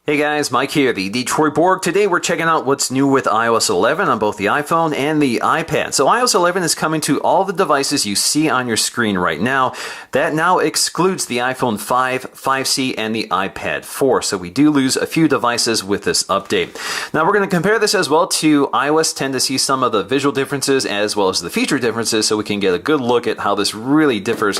Hey guys, Mike here, the Detroit Borg. Today we're checking out what's new with iOS 11 on both the iPhone and the iPad. So iOS 11 is coming to all the devices you see on your screen right now. That now excludes the iPhone 5, 5C, and the iPad 4. So we do lose a few devices with this update. Now we're going to compare this as well to iOS 10 to see some of the visual differences as well as the feature differences so we can get a good look at how this really differs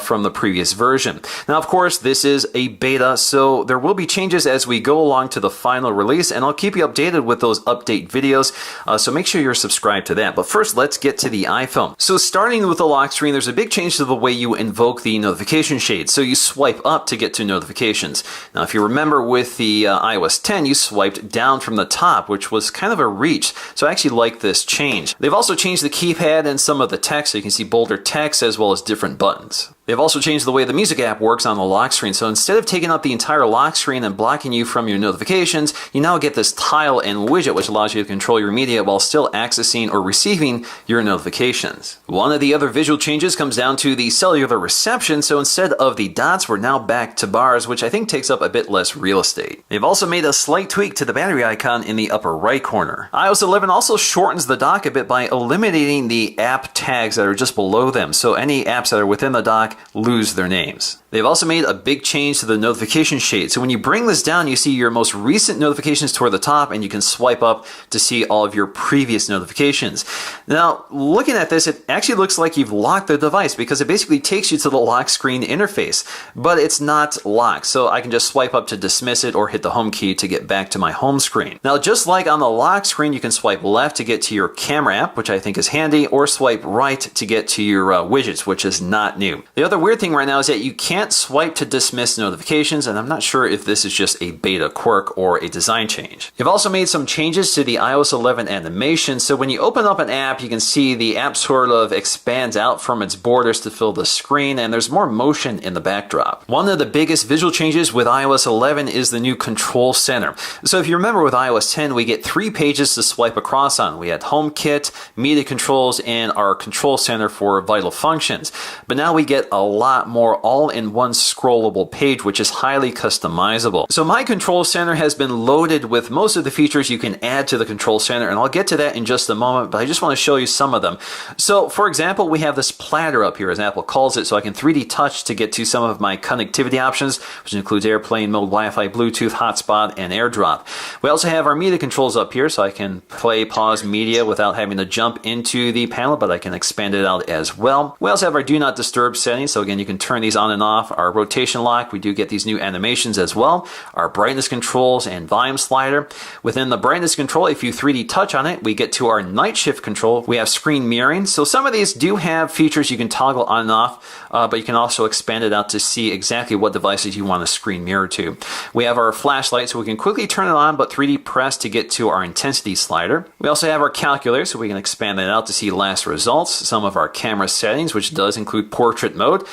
from the previous version. Now of course this is a beta, so there will be changes as we go along to the final release, and I'll keep you updated with those update videos, so make sure you're subscribed to that. But first, let's get to the iPhone. So starting with the lock screen, there's a big change to the way you invoke the notification shade. So you swipe up to get to notifications. Now, if you remember with the iOS 10, you swiped down from the top, which was kind of a reach. So I actually like this change. They've also changed the keypad and some of the text, so you can see bolder text as well as different buttons. They've also changed the way the music app works on the lock screen. So instead of taking up the entire lock screen and blocking you from your notifications, you now get this tile and widget which allows you to control your media while still accessing or receiving your notifications. One of the other visual changes comes down to the cellular reception. So instead of the dots, we're now back to bars, which I think takes up a bit less real estate. They've also made a slight tweak to the battery icon in the upper right corner. iOS 11 also shortens the dock a bit by eliminating the app tags that are just below them. So any apps that are within the dock lose their names. They've also made a big change to the notification shade. So when you bring this down, you see your most recent notifications toward the top, and you can swipe up to see all of your previous notifications. Now, looking at this, it actually looks like you've locked the device because it basically takes you to the lock screen interface, but it's not locked. So I can just swipe up to dismiss it or hit the home key to get back to my home screen. Now, just like on the lock screen, you can swipe left to get to your camera app, which I think is handy, or swipe right to get to your widgets, which is not new. The other weird thing right now is that you can't swipe to dismiss notifications, and I'm not sure if this is just a beta quirk or a design change. You've also made some changes to the iOS 11 animation, so when you open up an app, you can see the app sort of expands out from its borders to fill the screen, and there's more motion in the backdrop. One of the biggest visual changes with iOS 11 is the new control center. So if you remember with iOS 10, we get 3 pages to swipe across on. We had HomeKit, Media Controls, and our control center for vital functions. But now we get a lot more all in one scrollable page, which is highly customizable. So my control center has been loaded with most of the features you can add to the control center, and I'll get to that in just a moment, but I just want to show you some of them. So for example, we have this platter up here, as Apple calls it, so I can 3D touch to get to some of my connectivity options, which includes airplane mode, Wi-Fi, Bluetooth, hotspot, and AirDrop. We also have our media controls up here, so I can play, pause media without having to jump into the panel, but I can expand it out as well. We also have our do not disturb settings, so again, you can turn these on and off. Our rotation lock, we do get these new animations as well. Our brightness controls and volume slider. Within the brightness control, if you 3D touch on it, we get to our night shift control. We have screen mirroring. So some of these do have features you can toggle on and off, but you can also expand it out to see exactly what devices you want to screen mirror to. We have our flashlight, so we can quickly turn it on, but 3D press to get to our intensity slider. We also have our calculator, so we can expand that out to see last results. Some of our camera settings, which does include portrait mode.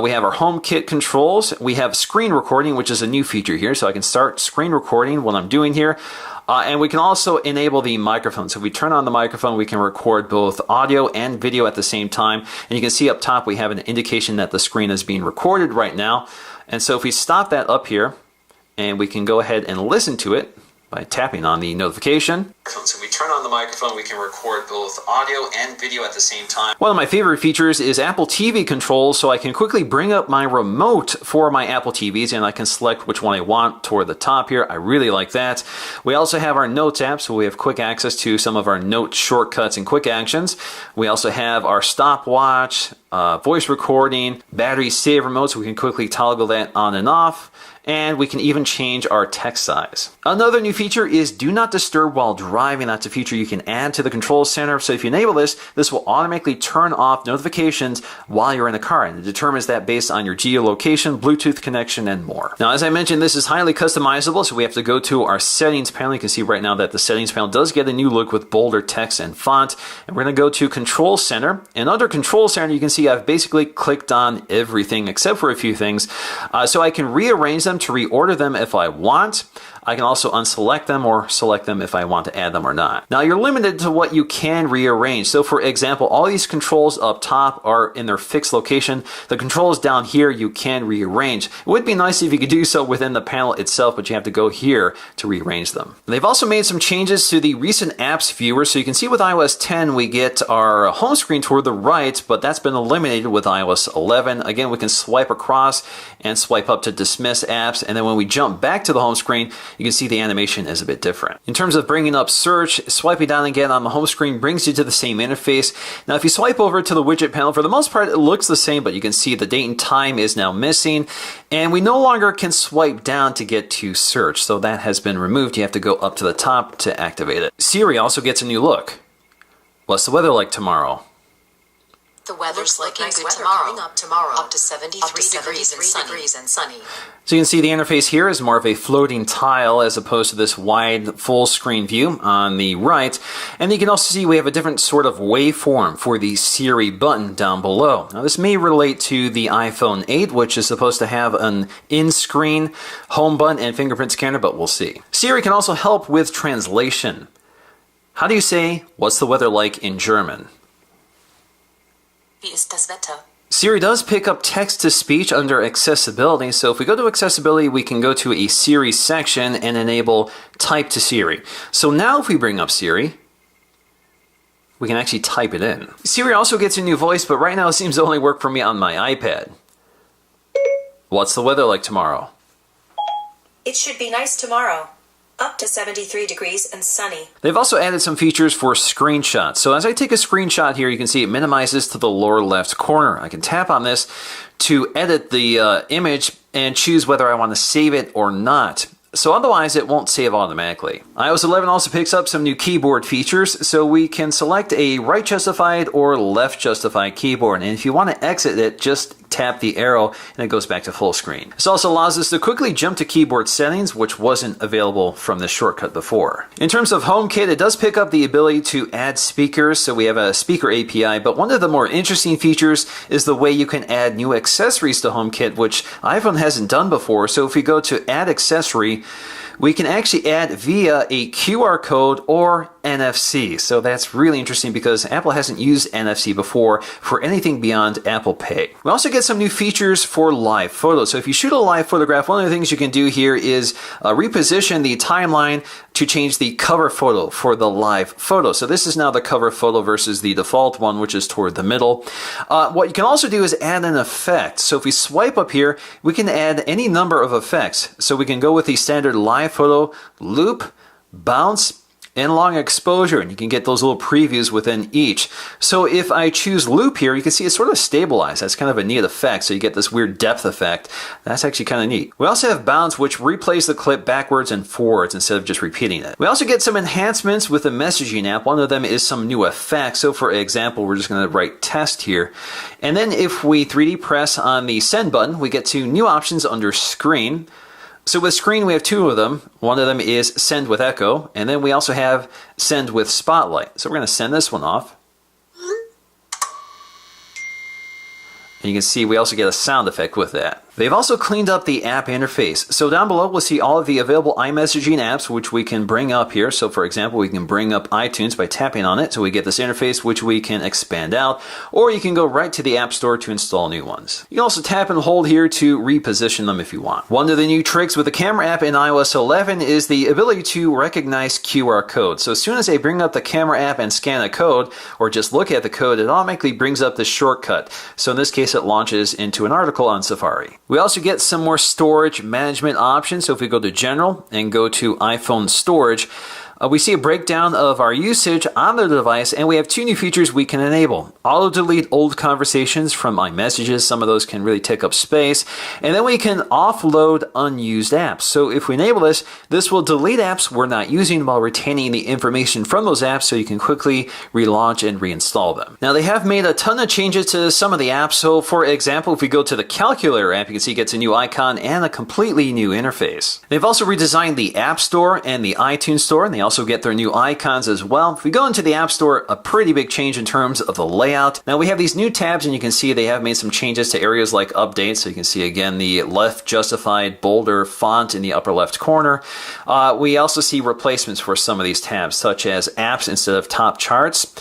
We have our HomeKit controls. We have screen recording, which is a new feature here, so I can start screen recording what I'm doing here. And we can also enable the microphone. So if we turn on the microphone, we can record both audio and video at the same time. And you can see up top, we have an indication that the screen is being recorded right now. And so if we stop that up here, and we can go ahead and listen to it by tapping on the notification. So we turn on the microphone, we can record both audio and video at the same time. One of my favorite features is Apple TV controls, so I can quickly bring up my remote for my Apple TVs, and I can select which one I want toward the top here. I really like that. We also have our Notes app, so we have quick access to some of our note shortcuts and quick actions. We also have our stopwatch, voice recording, battery saver mode, so we can quickly toggle that on and off. And we can even change our text size. Another new feature is Do Not Disturb while driving. That's a feature you can add to the control center. So if you enable this, this will automatically turn off notifications while you're in the car. And it determines that based on your geolocation, Bluetooth connection, and more. Now, as I mentioned, this is highly customizable. So we have to go to our settings panel. You can see right now that the settings panel does get a new look with bolder text and font. And we're going to go to Control Center. And under Control Center, you can see I've basically clicked on everything except for a few things. So I can rearrange them to reorder them if I want. I can also unselect them or select them if I want to add them or not. Now you're limited to what you can rearrange. So for example, all these controls up top are in their fixed location. The controls down here you can rearrange. It would be nice if you could do so within the panel itself, but you have to go here to rearrange them. They've also made some changes to the recent apps viewer. So you can see with iOS 10 we get our home screen toward the right, but that's been eliminated with iOS 11. Again, we can swipe across and swipe up to dismiss apps, and then when we jump back to the home screen, you can see the animation is a bit different. In terms of bringing up search, swiping down again on the home screen brings you to the same interface. Now if you swipe over to the widget panel, for the most part it looks the same, but you can see the date and time is now missing, and we no longer can swipe down to get to search, so that has been removed. You have to go up to the top to activate it. Siri also gets a new look. What's the weather like tomorrow? The weather's looking nice good tomorrow. Up to 73 degrees and sunny. So you can see the interface here is more of a floating tile as opposed to this wide full screen view on the right. And you can also see we have a different sort of waveform for the Siri button down below. Now this may relate to the iPhone 8, which is supposed to have an in-screen home button and fingerprint scanner, but we'll see. Siri can also help with translation. How do you say, what's the weather like in German? Wie ist das Wetter? Siri does pick up text-to-speech under accessibility, so if we go to accessibility, we can go to a Siri section and enable type to Siri. So now if we bring up Siri, we can actually type it in. Siri also gets a new voice, but right now it seems to only work for me on my iPad. What's the weather like tomorrow? It should be nice tomorrow. Up to 73 degrees and sunny. They've also added some features for screenshots. So as I take a screenshot here, you can see it minimizes to the lower left corner. I can tap on this to edit the image and choose whether I want to save it or not. So otherwise it won't save automatically. iOS 11 also picks up some new keyboard features, so we can select a right justified or left justified keyboard, and if you want to exit it, just tap the arrow and it goes back to full screen. This also allows us to quickly jump to keyboard settings, which wasn't available from this shortcut before. In terms of HomeKit, it does pick up the ability to add speakers, so we have a speaker API, but one of the more interesting features is the way you can add new accessories to HomeKit, which iPhone hasn't done before. So if we go to add accessory, we can actually add via a QR code or NFC. So that's really interesting because Apple hasn't used NFC before for anything beyond Apple Pay. We also get some new features for live photos. So if you shoot a live photograph, one of the things you can do here is reposition the timeline to change the cover photo for the live photo. So this is now the cover photo versus the default one, which is toward the middle. What you can also do is add an effect. So if we swipe up here, we can add any number of effects. So we can go with the standard live photo, loop, bounce, and long exposure, and you can get those little previews within each. So if I choose loop here, you can see it's sort of stabilized. That's kind of a neat effect, so you get this weird depth effect. That's actually kind of neat. We also have bounce, which replays the clip backwards and forwards instead of just repeating it. We also get some enhancements with the messaging app. One of them is some new effects. So for example, we're just going to write test here. And then if we 3D press on the send button, we get to new options under screen. So with screen, we have two of them. One of them is send with echo, and then we also have send with spotlight. So we're going to send this one off. And you can see we also get a sound effect with that. They've also cleaned up the app interface. So down below, we'll see all of the available iMessaging apps, which we can bring up here. So for example, we can bring up iTunes by tapping on it. So we get this interface, which we can expand out, or you can go right to the App Store to install new ones. You can also tap and hold here to reposition them if you want. One of the new tricks with the camera app in iOS 11 is the ability to recognize QR codes. So as soon as I bring up the camera app and scan a code, or just look at the code, it automatically brings up the shortcut. So in this case, it launches into an article on Safari. We also get some more storage management options. So if we go to General and go to iPhone Storage, we see a breakdown of our usage on the device, and we have two new features we can enable. Auto-delete old conversations from iMessages. Some of those can really take up space. And then we can offload unused apps. So if we enable this, this will delete apps we're not using while retaining the information from those apps so you can quickly relaunch and reinstall them. Now they have made a ton of changes to some of the apps. So for example, if we go to the Calculator app, you can see it gets a new icon and a completely new interface. They've also redesigned the App Store and the iTunes Store, and they also get their new icons as well. If we go into the App Store, a pretty big change in terms of the layout. Now we have these new tabs, and you can see they have made some changes to areas like updates. So you can see again the left justified bolder font in the upper left corner. We also see replacements for some of these tabs, such as apps instead of top charts.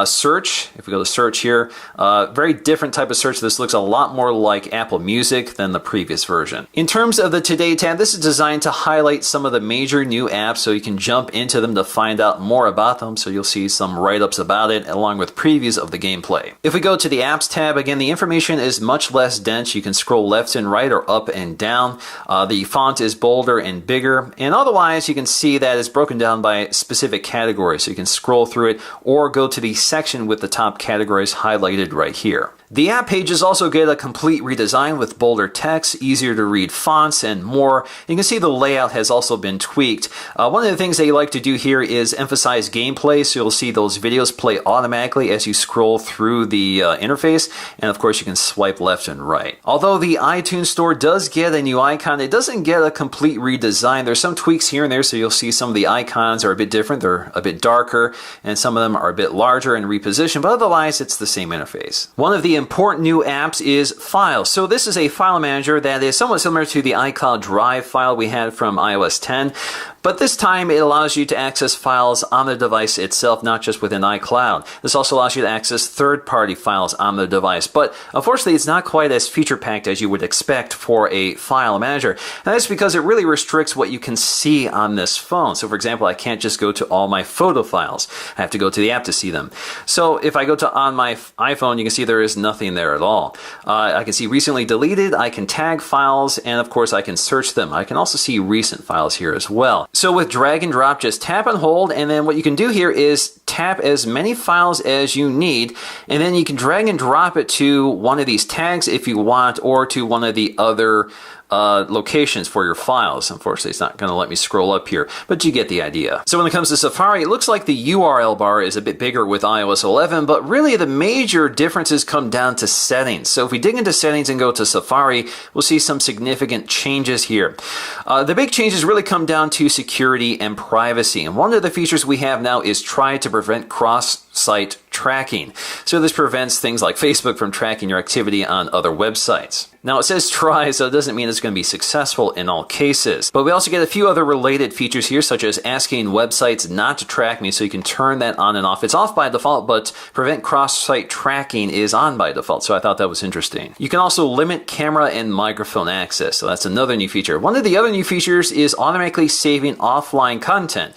Search, if we go to search here, very different type of search. This looks a lot more like Apple Music than the previous version. In terms of the Today tab, this is designed to highlight some of the major new apps so you can jump into them to find out more about them. So you'll see some write-ups about it along with previews of the gameplay. If we go to the apps tab, again, the information is much less dense. You can scroll left and right or up and down. The font is bolder and bigger, and otherwise you can see that it's broken down by specific categories. So you can scroll through it or go to the section with the top categories highlighted right here. The app pages also get a complete redesign with bolder text, easier to read fonts, and more. You can see the layout has also been tweaked. One of the things they like to do here is emphasize gameplay, so you'll see those videos play automatically as you scroll through the interface, and of course you can swipe left and right. Although the iTunes Store does get a new icon, it doesn't get a complete redesign. There's some tweaks here and there, so you'll see some of the icons are a bit different. They're a bit darker, and some of them are a bit larger and repositioned, but otherwise it's the same interface. One of the important new apps is Files. So this is a file manager that is somewhat similar to the iCloud Drive file we had from iOS 10. But this time it allows you to access files on the device itself, not just within iCloud. This also allows you to access third-party files on the device. But unfortunately, it's not quite as feature-packed as you would expect for a file manager. And that's because it really restricts what you can see on this phone. So for example, I can't just go to all my photo files. I have to go to the app to see them. So if I go to on my iPhone, you can see there is nothing there at all. I can see recently deleted, I can tag files, and of course I can search them. I can also see recent files here as well. So with drag and drop, just tap and hold, and then what you can do here is tap as many files as you need, and then you can drag and drop it to one of these tags if you want, or to one of the other locations for your files. Unfortunately, it's not going to let me scroll up here, but you get the idea. So when it comes to Safari, it looks like the URL bar is a bit bigger with iOS 11, but really the major differences come down to settings. So if we dig into settings and go to Safari, we'll see some significant changes here. The big changes really come down to security and privacy, and one of the features we have now is try to prevent cross-site tracking. So this prevents things like Facebook from tracking your activity on other websites. Now it says try, so it doesn't mean it's going to be successful in all cases. But we also get a few other related features here, such as asking websites not to track me, so you can turn that on and off. It's off by default, but prevent cross-site tracking is on by default, so I thought that was interesting. You can also limit camera and microphone access, so that's another new feature. One of the other new features is automatically saving offline content.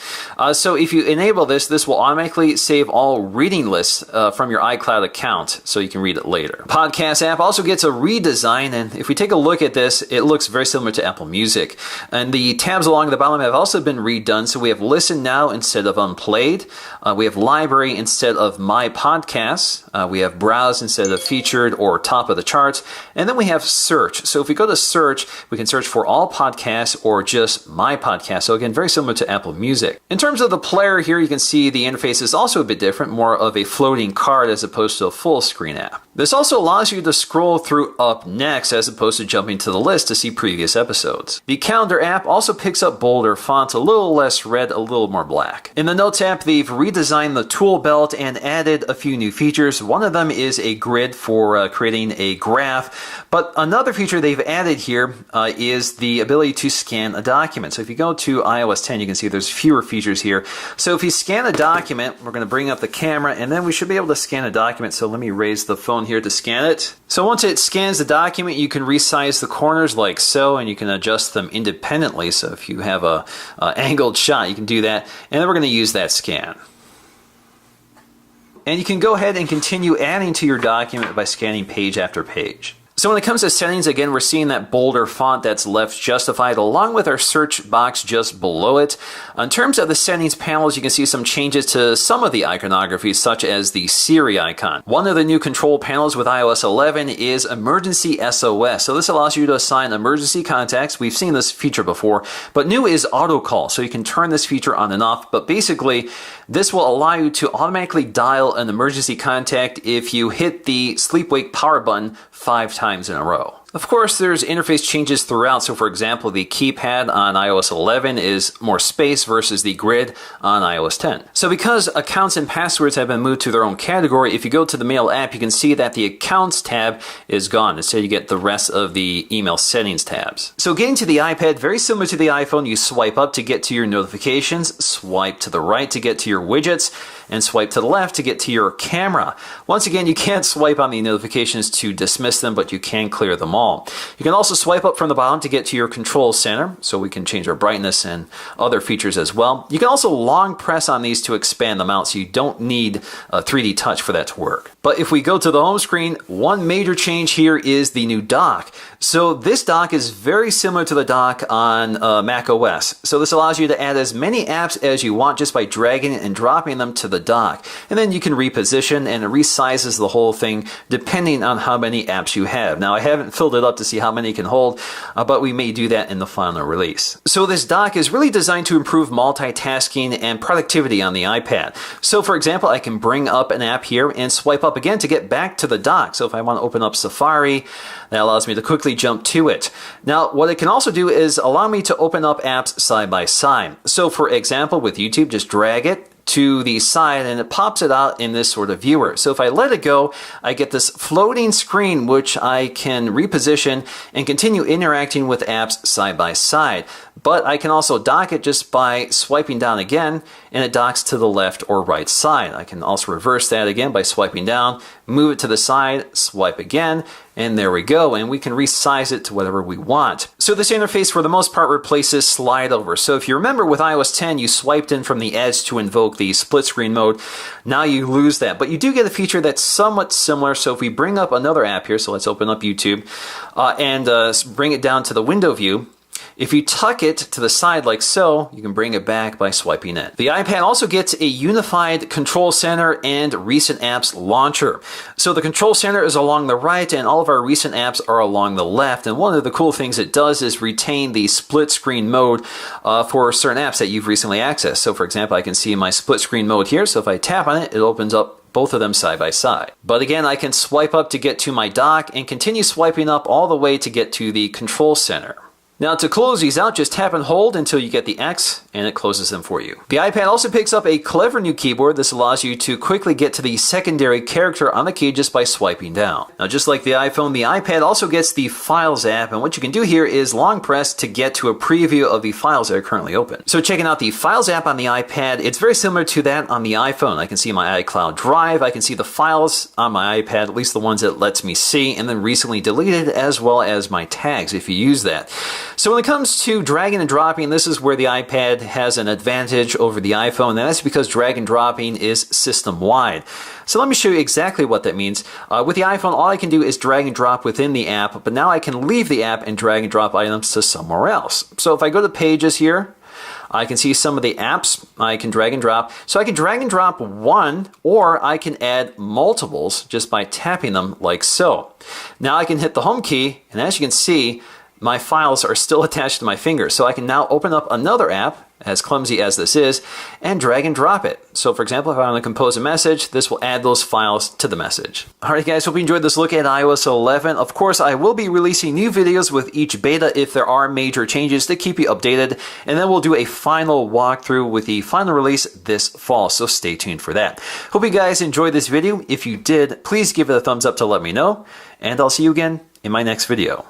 So if you enable this, this will automatically save all reading lists from your iCloud account, so you can read it later. Podcast app also gets a redesign, and if we take a look at this, it looks very similar to Apple Music. And the tabs along the bottom have also been redone, so we have Listen Now instead of Unplayed. We have Library instead of My Podcasts. We have Browse instead of Featured or Top of the Charts. And then we have Search. So if we go to Search, we can search for all podcasts or just My Podcast. So again, very similar to Apple Music. In terms of the player here, you can see the interface is also a bit different, more of a floating card as opposed to a full screen app. This also allows you to scroll through Up Next as opposed to jumping to the list to see previous episodes. The Calendar app also picks up bolder fonts, a little less red, a little more black. In the Notes app, they've redesigned the tool belt and added a few new features. One of them is a grid for creating a graph, but another feature they've added here is the ability to scan a document. So if you go to iOS 10, you can see there's fewer features here. So if you scan a document, we're going to bring up the camera, and then we should be able to scan a document. So let me raise the phone here to scan it. So once it scans the document, you can resize the corners like so, and you can adjust them independently. So if you have a angled shot, you can do that, and then we're going to use that scan. And you can go ahead and continue adding to your document by scanning page after page. So when it comes to settings, again, we're seeing that bolder font that's left justified along with our search box just below it. In terms of the settings panels, you can see some changes to some of the iconography, such as the Siri icon. One of the new control panels with iOS 11 is Emergency SOS. So this allows you to assign emergency contacts. We've seen this feature before, but new is auto call. So you can turn this feature on and off, but basically this will allow you to automatically dial an emergency contact if you hit the sleep wake power button 5 times in a row. Of course, there's interface changes throughout. So for example, the keypad on iOS 11 is more space versus the grid on iOS 10. So because accounts and passwords have been moved to their own category, if you go to the Mail app, you can see that the Accounts tab is gone. Instead, you get the rest of the email settings tabs. So getting to the iPad, very similar to the iPhone, you swipe up to get to your notifications, swipe to the right to get to your widgets, and swipe to the left to get to your camera. Once again, you can't swipe on the notifications to dismiss them, but you can clear them all. You can also swipe up from the bottom to get to your control center, so we can change our brightness and other features as well. You can also long press on these to expand them out, so you don't need a 3D touch for that to work. But if we go to the home screen, one major change here is the new dock. So this dock is very similar to the dock on Mac OS. So this allows you to add as many apps as you want just by dragging and dropping them to the dock. And then you can reposition, and it resizes the whole thing depending on how many apps you have. Now I haven't filled it up to see how many it can hold, but we may do that in the final release. So this dock is really designed to improve multitasking and productivity on the iPad. So for example, I can bring up an app here and swipe up again to get back to the dock. So if I want to open up Safari, that allows me to quickly jump to it. Now, what it can also do is allow me to open up apps side by side. So for example, with YouTube, just drag it to the side and it pops it out in this sort of viewer. So if I let it go, I get this floating screen which I can reposition and continue interacting with apps side by side. But I can also dock it just by swiping down again, and it docks to the left or right side. I can also reverse that again by swiping down, move it to the side, swipe again, and there we go. And we can resize it to whatever we want. So this interface for the most part replaces slide over. So if you remember with iOS 10, you swiped in from the edge to invoke the split screen mode. Now you lose that, but you do get a feature that's somewhat similar. So if we bring up another app here, so let's open up YouTube and bring it down to the window view. If you tuck it to the side like so, you can bring it back by swiping it. The iPad also gets a unified control center and recent apps launcher. So the control center is along the right and all of our recent apps are along the left. And one of the cool things it does is retain the split screen mode for certain apps that you've recently accessed. So for example, I can see my split screen mode here. So if I tap on it, it opens up both of them side by side. But again, I can swipe up to get to my dock and continue swiping up all the way to get to the control center. Now to close these out, just tap and hold until you get the X and it closes them for you. The iPad also picks up a clever new keyboard. This allows you to quickly get to the secondary character on the key just by swiping down. Now just like the iPhone, the iPad also gets the Files app, and what you can do here is long press to get to a preview of the files that are currently open. So checking out the Files app on the iPad, it's very similar to that on the iPhone. I can see my iCloud Drive, I can see the files on my iPad, at least the ones it lets me see, and then recently deleted, as well as my tags if you use that. So when it comes to dragging and dropping, this is where the iPad has an advantage over the iPhone, and that's because drag and dropping is system-wide. So let me show you exactly what that means. With the iPhone, all I can do is drag and drop within the app, but now I can leave the app and drag and drop items to somewhere else. So if I go to Pages here, I can see some of the apps I can drag and drop. So I can drag and drop one, or I can add multiples just by tapping them like so. Now I can hit the home key, and as you can see, my files are still attached to my finger. So I can now open up another app, as clumsy as this is, and drag and drop it. So for example, if I want to compose a message, this will add those files to the message. Alright guys, hope you enjoyed this look at iOS 11. Of course, I will be releasing new videos with each beta if there are major changes to keep you updated, and then we'll do a final walkthrough with the final release this fall, so stay tuned for that. Hope you guys enjoyed this video. If you did, please give it a thumbs up to let me know, and I'll see you again in my next video.